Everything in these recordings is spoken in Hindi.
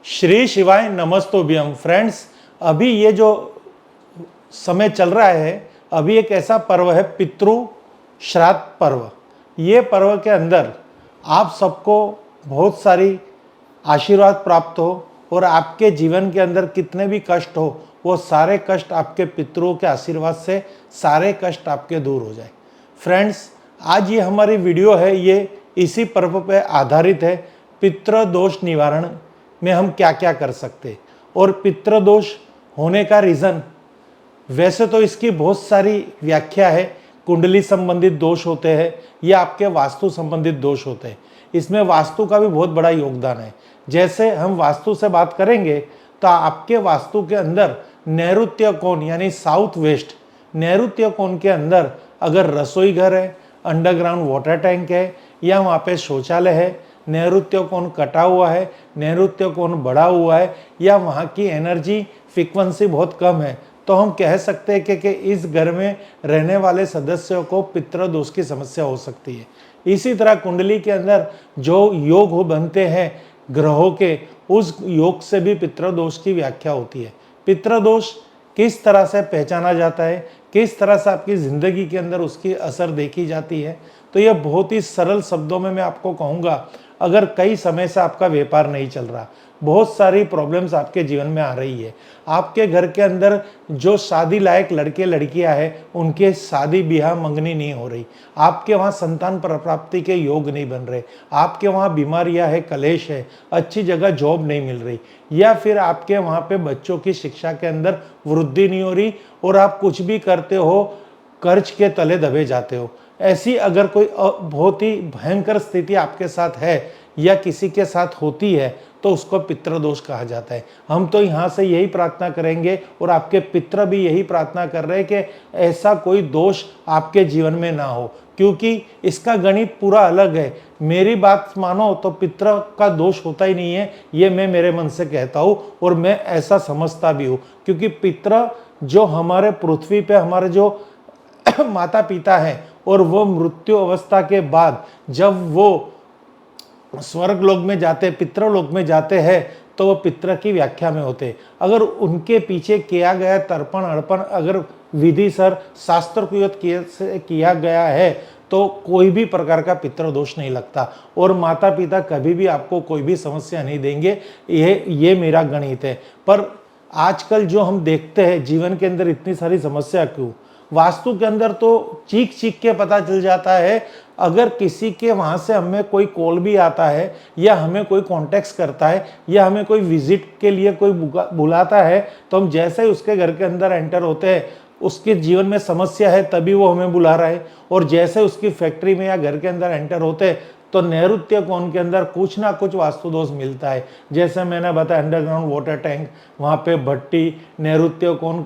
श्री शिवाय नमस्तोभ्यम फ्रेंड्स। अभी ये जो समय चल रहा है, अभी एक ऐसा पर्व है पितृ श्राद्ध पर्व। ये पर्व के अंदर आप सबको बहुत सारी आशीर्वाद प्राप्त हो और आपके जीवन के अंदर कितने भी कष्ट हो वो सारे कष्ट आपके पितरों के आशीर्वाद से सारे कष्ट आपके दूर हो जाए। फ्रेंड्स, आज ये हमारी वीडियो है, ये इसी पर्व पे आधारित है। पितृ दोष निवारण में हम क्या क्या कर सकते और पितृ दोष होने का रीज़न, वैसे तो इसकी बहुत सारी व्याख्या है। कुंडली संबंधित दोष होते हैं या आपके वास्तु संबंधित दोष होते हैं। इसमें वास्तु का भी बहुत बड़ा योगदान है। जैसे हम वास्तु से बात करेंगे तो आपके वास्तु के अंदर नैऋत्य कोण यानी साउथ वेस्ट नैऋत्य कोण के अंदर अगर रसोई घर है, अंडरग्राउंड वाटर टैंक है या वहाँ पे शौचालय है, नैऋत्य कोण कटा हुआ है, नैऋत्य कोण बढ़ा हुआ है या वहाँ की एनर्जी फ्रीक्वेंसी बहुत कम है, तो हम कह सकते हैं कि इस घर में रहने वाले सदस्यों को पितृ दोष की समस्या हो सकती है। इसी तरह कुंडली के अंदर जो योग हो बनते हैं ग्रहों के, उस योग से भी पितृ दोष की व्याख्या होती है। पितृ दोष किस तरह से पहचाना जाता है, किस तरह से आपकी ज़िंदगी के अंदर उसकी असर देखी जाती है, तो यह बहुत ही सरल शब्दों में मैं आपको कहूँगा। अगर कई समय से आपका व्यापार नहीं चल रहा, बहुत सारी प्रॉब्लम्स आपके जीवन में आ रही है, आपके घर के अंदर जो शादी लायक लड़के लड़कियां हैं उनके शादी ब्याह मंगनी नहीं हो रही, आपके वहाँ संतान प्राप्ति के योग नहीं बन रहे, आपके वहाँ बीमारियां है, कलेश है, अच्छी जगह जॉब नहीं मिल रही, या फिर आपके वहाँ पे बच्चों की शिक्षा के अंदर वृद्धि नहीं हो रही और आप कुछ भी करते हो कर्ज के तले दबे जाते हो, ऐसी अगर कोई बहुत ही भयंकर स्थिति आपके साथ है या किसी के साथ होती है तो उसको पितृ दोष कहा जाता है। हम तो यहाँ से यही प्रार्थना करेंगे और आपके पितृ भी यही प्रार्थना कर रहे हैं कि ऐसा कोई दोष आपके जीवन में ना हो, क्योंकि इसका गणित पूरा अलग है। मेरी बात मानो तो पितृ का दोष होता ही नहीं है, ये मैं मेरे मन से कहता हूँ और मैं ऐसा समझता भी हूँ, क्योंकि पितृ जो हमारे पृथ्वी पे हमारे जो माता पिता हैं और वो मृत्यु अवस्था के बाद जब वो स्वर्ग लोक में जाते, पितृलोक में जाते हैं, तो वो पितृ की व्याख्या में होते। अगर उनके पीछे किया गया तर्पण अर्पण अगर विधि सर शास्त्र किया गया है तो कोई भी प्रकार का पितृ दोष नहीं लगता और माता पिता कभी भी आपको कोई भी समस्या नहीं देंगे। ये मेरा गणित है। पर आजकल जो हम देखते हैं जीवन के अंदर इतनी सारी समस्या क्यों, वास्तु के अंदर तो चीख चीख के पता चल जाता है। अगर किसी के वहाँ से हमें कोई कॉल भी आता है या हमें कोई कॉन्टेक्ट करता है या हमें कोई विजिट के लिए कोई बुलाता है, तो हम जैसे ही उसके घर के अंदर एंटर होते हैं, उसके जीवन में समस्या है तभी वो हमें बुला रहा है, और जैसे उसकी फैक्ट्री में या घर के अंदर एंटर होते हैं तो नैऋत्य कोण के अंदर कुछ ना कुछ वास्तु दोष मिलता है। जैसे मैंने बताया अंडरग्राउंड वाटर टैंक, वहाँ पे भट्टी, नैऋत्य कोण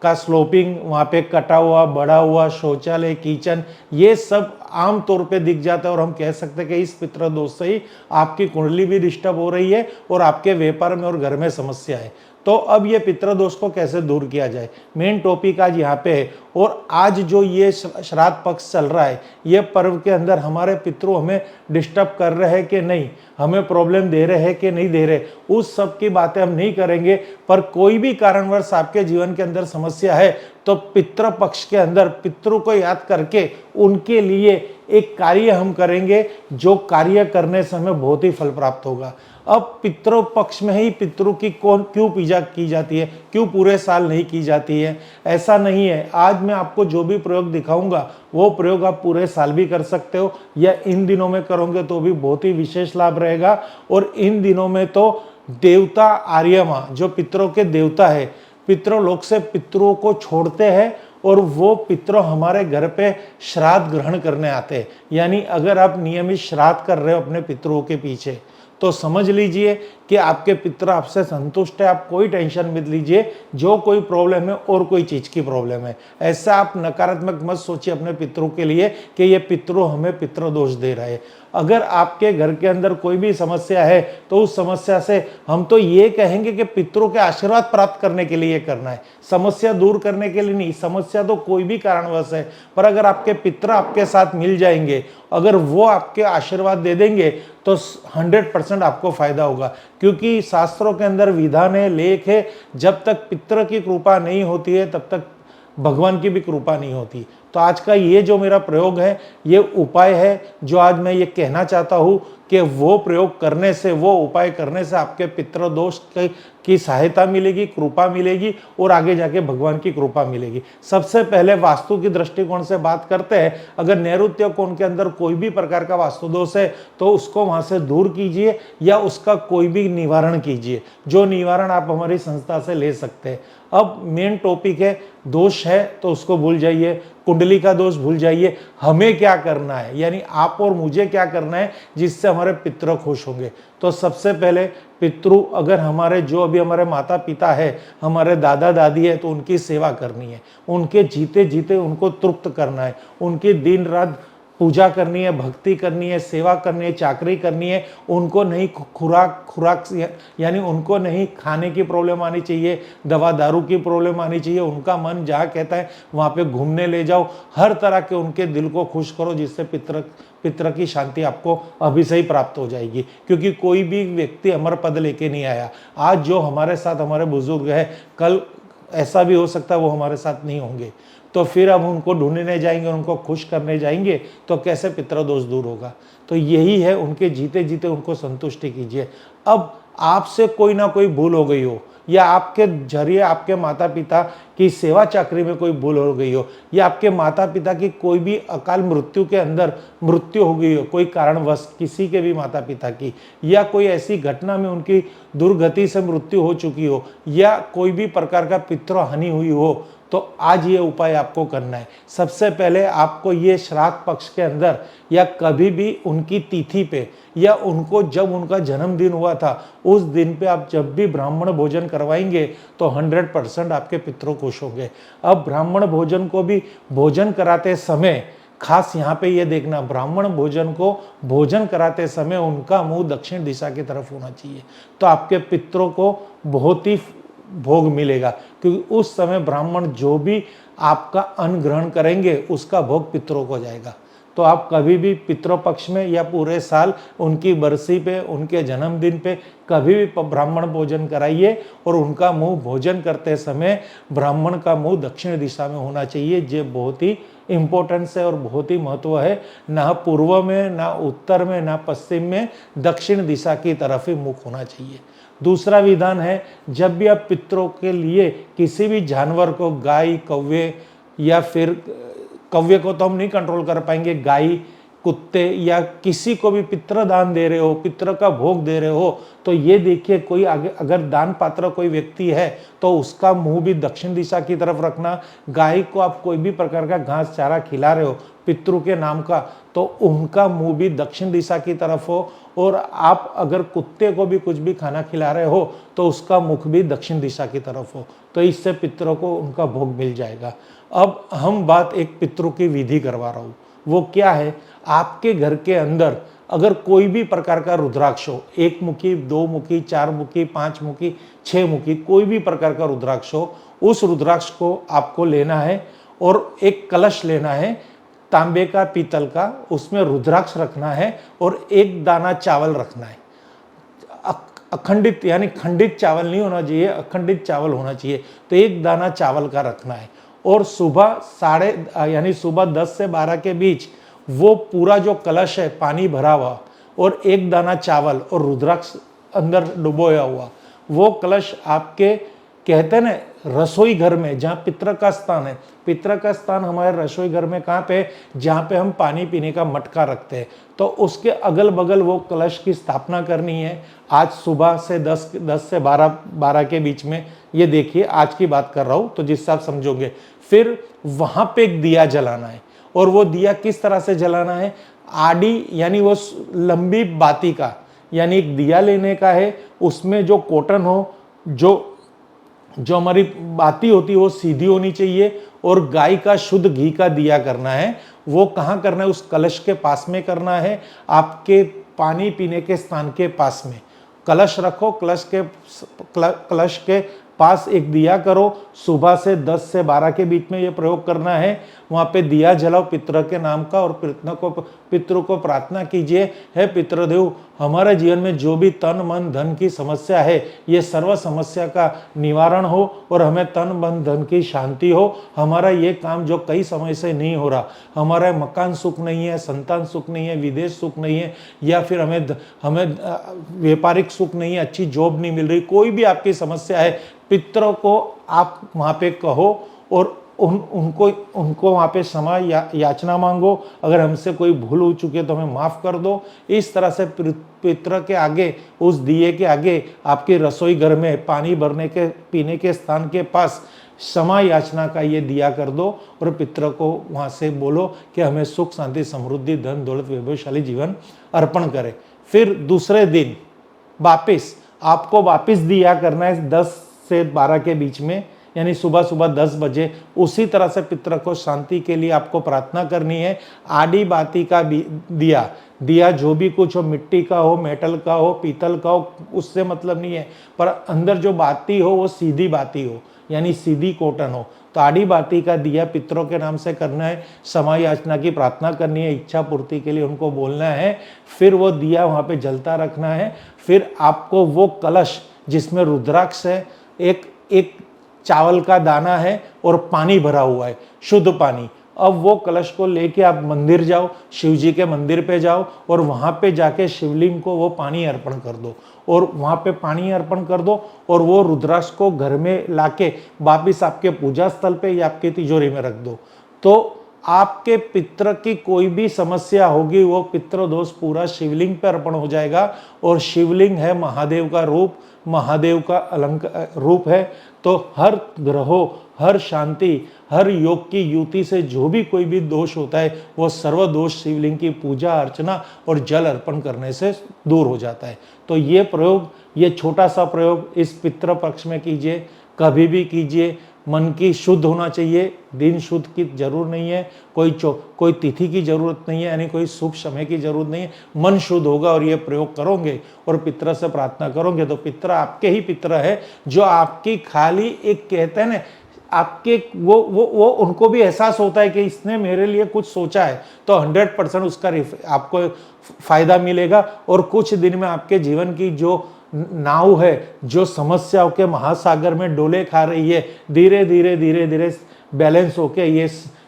का स्लोपिंग, वहाँ पे कटा हुआ बढ़ा हुआ शौचालय, किचन, ये सब आम तौर पे दिख जाता है और हम कह सकते हैं कि इस पितृ दोष से ही आपकी कुंडली भी डिस्टर्ब हो रही है और आपके व्यापार में और घर में समस्या है। तो अब ये पितृ दोष को कैसे दूर किया जाए, मेन टॉपिक आज यहाँ पे है। और आज जो ये श्राद्ध पक्ष चल रहा है, ये पर्व के अंदर हमारे पितृ हमें डिस्टर्ब कर रहे हैं कि नहीं, हमें प्रॉब्लम दे रहे हैं कि नहीं दे रहे, उस सब की बातें हम नहीं करेंगे। पर कोई भी कारणवश आपके जीवन के अंदर समस्या है तो पितृ पक्ष के अंदर पितृ को याद करके उनके लिए एक कार्य हम करेंगे, जो कार्य करने से हमें बहुत ही फल प्राप्त होगा। अब पितृ पक्ष में ही पितृ की क्यों पूजा की जाती है, क्यों पूरे साल नहीं की जाती है, ऐसा नहीं है। आज मैं आपको जो भी प्रयोग दिखाऊंगा वो प्रयोग आप पूरे साल भी कर सकते हो या इन दिनों में करोगे तो भी बहुत ही विशेष लाभ रहेगा। और इन दिनों में तो देवता आर्यमा जो पितरों के देवता है, पितृलोक से पितरों को छोड़ते हैं और वो पितृ हमारे घर पे श्राद्ध ग्रहण करने आते हैं। यानी अगर आप नियमित श्राद्ध कर रहे हो अपने पितरों के पीछे तो समझ लीजिए कि आपके पितृ आपसे संतुष्ट है, आप कोई टेंशन मत लीजिए। जो कोई प्रॉब्लम है और कोई चीज़ की प्रॉब्लम है, ऐसा आप नकारात्मक मत सोचिए अपने पितरों के लिए कि ये पितृ हमें पितृ दोष दे रहे हैं। अगर आपके घर के अंदर कोई भी समस्या है तो उस समस्या से हम तो ये कहेंगे कि पितरों के आशीर्वाद प्राप्त करने के लिए करना है, समस्या दूर करने के लिए नहीं। समस्या तो कोई भी कारणवश है, पर अगर आपके पितर आपके साथ मिल जाएंगे, अगर वो आपके आशीर्वाद दे देंगे तो 100% आपको फायदा होगा। क्योंकि शास्त्रों के अंदर विधान है, लेख है, जब तक पितर की कृपा नहीं होती है तब तक भगवान की भी कृपा नहीं होती। तो आज का ये जो मेरा प्रयोग है, ये उपाय है जो आज मैं ये कहना चाहता हूँ कि वो प्रयोग करने से, वो उपाय करने से आपके पितृ दोष की सहायता मिलेगी, कृपा मिलेगी और आगे जाके भगवान की कृपा मिलेगी। सबसे पहले वास्तु की दृष्टिकोण से बात करते हैं। अगर नैऋत्य कोण के अंदर कोई भी प्रकार का वास्तु दोष है तो उसको वहां से दूर कीजिए या उसका कोई भी निवारण कीजिए, जो निवारण आप हमारी संस्था से ले सकते हैं। अब मेन टॉपिक है, दोष है तो उसको भूल जाइए, कुंडली का दोष भूल जाइए। हमें क्या करना है, यानी आप और मुझे क्या करना है जिससे हमारे पितृ खुश होंगे। तो सबसे पहले पितृ, अगर हमारे जो अभी हमारे माता पिता है, हमारे दादा दादी है, तो उनकी सेवा करनी है, उनके जीते जीते उनको तृप्त करना है, उनकी दिन रात पूजा करनी है, भक्ति करनी है, सेवा करनी है, चाकरी करनी है। उनको नहीं खुराक यानी उनको नहीं खाने की प्रॉब्लम आनी चाहिए, दवा दारू की प्रॉब्लम आनी चाहिए। उनका मन जहाँ कहता है वहाँ पे घूमने ले जाओ, हर तरह के उनके दिल को खुश करो, जिससे पितृ की शांति आपको अभी से ही प्राप्त हो जाएगी। क्योंकि कोई भी व्यक्ति अमर पद लेके नहीं आया। आज जो हमारे साथ हमारे बुजुर्ग है, कल ऐसा भी हो सकता है वो हमारे साथ नहीं होंगे। तो फिर अब उनको ढूंढने जाएंगे, उनको खुश करने जाएंगे, तो कैसे पितृ दोष दूर होगा। तो यही है, उनके जीते जीते उनको संतुष्टि कीजिए। अब आपसे कोई ना कोई भूल हो गई हो, या आपके जरिए आपके माता पिता की सेवा चाकरी में कोई भूल हो गई हो, या आपके माता पिता की कोई भी अकाल मृत्यु के अंदर मृत्यु हो गई हो, कोई कारणवश किसी के भी माता पिता की, या कोई ऐसी घटना में उनकी दुर्गति से मृत्यु हो चुकी हो, या कोई भी प्रकार का पितृ हानि हुई हो, तो आज ये उपाय आपको करना है। सबसे पहले आपको ये श्राद्ध पक्ष के अंदर या कभी भी उनकी तिथि पे, या उनको जब उनका जन्मदिन हुआ था उस दिन पे आप जब भी ब्राह्मण भोजन करवाएंगे तो 100% आपके पितरों खुश होंगे। अब ब्राह्मण भोजन को भी भोजन कराते समय खास यहाँ पे ये देखना, ब्राह्मण भोजन को भोजन कराते समय उनका मुंह दक्षिण दिशा की तरफ होना चाहिए, तो आपके पितरों को बहुत ही भोग मिलेगा। क्योंकि उस समय ब्राह्मण जो भी आपका अन्न ग्रहण करेंगे उसका भोग पितरों को जाएगा। तो आप कभी भी पितरों पक्ष में या पूरे साल उनकी बरसी पे, उनके जन्मदिन पे कभी भी ब्राह्मण भोजन कराइए, और उनका मुंह भोजन करते समय ब्राह्मण का मुंह दक्षिण दिशा में होना चाहिए। ये बहुत ही इम्पोर्टेंस है और बहुत ही महत्व है। ना पूर्व में, ना उत्तर में, ना पश्चिम में, दक्षिण दिशा की तरफ ही मुख होना चाहिए। दूसरा विधान है, जब भी आप पितरों के लिए किसी भी जानवर को, गाय, कौवे, या फिर कौवे को तो हम नहीं कंट्रोल कर पाएंगे, गाय, कुत्ते या किसी को भी पितृ दान दे रहे हो, पितृ का भोग दे रहे हो, तो ये देखिए कोई आगे अगर दान पात्र कोई व्यक्ति है तो उसका मुंह भी दक्षिण दिशा की तरफ रखना। गाय को आप कोई भी प्रकार का घास चारा खिला रहे हो पितृ के नाम का, तो उनका मुंह भी दक्षिण दिशा की तरफ हो। और आप अगर कुत्ते को भी कुछ भी खाना खिला रहे हो तो उसका मुख भी दक्षिण दिशा की तरफ हो, तो इससे पितरों को उनका भोग मिल जाएगा। अब हम बात एक पितृ की विधि करवा रहा हूँ, वो क्या है, आपके घर के अंदर अगर कोई भी प्रकार का रुद्राक्ष हो, 1 मुखी, 2 मुखी, 4 मुखी, 5 मुखी, 6 मुखी, कोई भी प्रकार का रुद्राक्ष हो, उस रुद्राक्ष को आपको लेना है और एक कलश लेना है तांबे का, पीतल का, उसमें रुद्राक्ष रखना है और 1 दाना चावल रखना है। अखंडित यानी खंडित चावल नहीं होना चाहिए, अखंडित चावल होना चाहिए। तो 1 दाना चावल का रखना है, और सुबह 10 से 12 के बीच वो पूरा जो कलश है पानी भरा हुआ और 1 दाना चावल और रुद्राक्ष अंदर डुबोया हुआ, वो कलश आपके कहते हैं ना रसोई घर में, जहाँ पितृ का स्थान है। पितृ का स्थान हमारे रसोई घर में कहाँ पे, जहाँ पे हम पानी पीने का मटका रखते हैं, तो उसके अगल बगल वो कलश की स्थापना करनी है। आज सुबह से 10 से 12 के बीच में, ये देखिए आज की बात कर रहा हूँ तो जिससे आप समझोगे। फिर वहाँ पे एक दिया जलाना है, और वो दिया किस तरह से जलाना है, आड़ी यानी वो लंबी बाती का, यानी एक दिया लेने का है, उसमें जो कॉटन हो, जो जो हमारी बाती होती है वो सीधी होनी चाहिए और गाय का शुद्ध घी का दिया करना है। वो कहाँ करना है? उस कलश के पास में करना है, आपके पानी पीने के स्थान के पास में। कलश रखो, कलश के पास एक दिया करो। सुबह से 10 से 12 के बीच में ये प्रयोग करना है। वहाँ पे दिया जलाओ पितृ के नाम का और पितृ को प्रार्थना कीजिए, हे पितृदेव, हमारे जीवन में जो भी तन मन धन की समस्या है ये सर्व समस्या का निवारण हो और हमें तन मन धन की शांति हो। हमारा ये काम जो कई समय से नहीं हो रहा, हमारा मकान सुख नहीं है, संतान सुख नहीं है, विदेश सुख नहीं है, या फिर हमें व्यापारिक सुख नहीं है, अच्छी जॉब नहीं मिल रही, कोई भी आपकी समस्या है, पितरों को आप वहाँ पे कहो और उनको वहाँ पे क्षमा याचना मांगो। अगर हमसे कोई भूल हो चुकी है तो हमें माफ़ कर दो। इस तरह से पितर के आगे, उस दिए के आगे, आपके रसोई घर में पानी भरने के पीने के स्थान के पास क्षमा याचना का ये दिया कर दो और पितर को वहाँ से बोलो कि हमें सुख शांति समृद्धि धन दौलत वैभवशाली जीवन अर्पण करें। फिर दूसरे दिन आपको वापिस दिया करना है 10 से 12 के बीच में, यानी सुबह सुबह 10 बजे। उसी तरह से पितर को शांति के लिए आपको प्रार्थना करनी है। आड़ी बाती का दिया जो भी कुछ हो, मिट्टी का हो, मेटल का हो, पीतल का हो, उससे मतलब नहीं है, पर अंदर जो बाती हो वो सीधी बाती हो, यानी सीधी कॉटन हो। तो आड़ी बाती का दिया पितरों के नाम से करना है, क्षमा याचना की प्रार्थना करनी है, इच्छा पूर्ति के लिए उनको बोलना है। फिर वो दिया वहाँ पे जलता रखना है। फिर आपको वो कलश जिसमें रुद्राक्ष है, एक चावल का दाना है और पानी भरा हुआ है, शुद्ध पानी, अब वो कलश को लेके आप मंदिर जाओ, शिव जी के मंदिर पे जाओ और वहाँ पे जाके शिवलिंग को वो पानी अर्पण कर दो और वहाँ पे पानी अर्पण कर दो और वो रुद्राक्ष को घर में लाके वापिस आपके पूजा स्थल पे या आपके तिजोरी में रख दो। तो आपके पितृ की कोई भी समस्या होगी वो पितृ दोष पूरा शिवलिंग पे अर्पण हो जाएगा। और शिवलिंग है महादेव का रूप, महादेव का अलंकार रूप है। तो हर ग्रहों, हर शांति, हर योग की युति से जो भी कोई भी दोष होता है वो सर्व दोष शिवलिंग की पूजा अर्चना और जल अर्पण करने से दूर हो जाता है। तो ये प्रयोग, ये छोटा सा प्रयोग इस पितृ पक्ष में कीजिए, कभी भी कीजिए। मन की शुद्ध होना चाहिए, दिन शुद्ध की जरूर नहीं है, कोई तिथि की जरूरत नहीं है, यानी कोई शुभ समय की जरूरत नहीं है। मन शुद्ध होगा और ये प्रयोग करोगे और पितृ से प्रार्थना करोगे तो पितृ आपके ही पितृ है, जो आपकी खाली एक कहते हैं ना, आपके वो उनको भी एहसास होता है कि इसने मेरे लिए कुछ सोचा है, तो 100% उसका आपको फायदा मिलेगा। और कुछ दिन में आपके जीवन की जो नाव है, जो समस्याओं के महासागर में डोले खा रही है, धीरे धीरे धीरे धीरे बैलेंस होके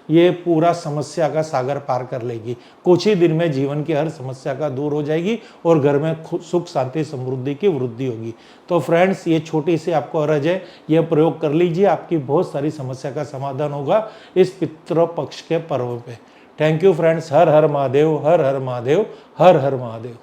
ये पूरा समस्या का सागर पार कर लेगी। कुछ ही दिन में जीवन की हर समस्या का दूर हो जाएगी और घर में सुख शांति समृद्धि की वृद्धि होगी। तो फ्रेंड्स, ये छोटी सी आपको अर्ज है, ये प्रयोग कर लीजिए, आपकी बहुत सारी समस्या का समाधान होगा इस पितृ पक्ष के पर्व पे। Thank you friends. Her her Mahadev, her her Mahadev, her her Mahadev.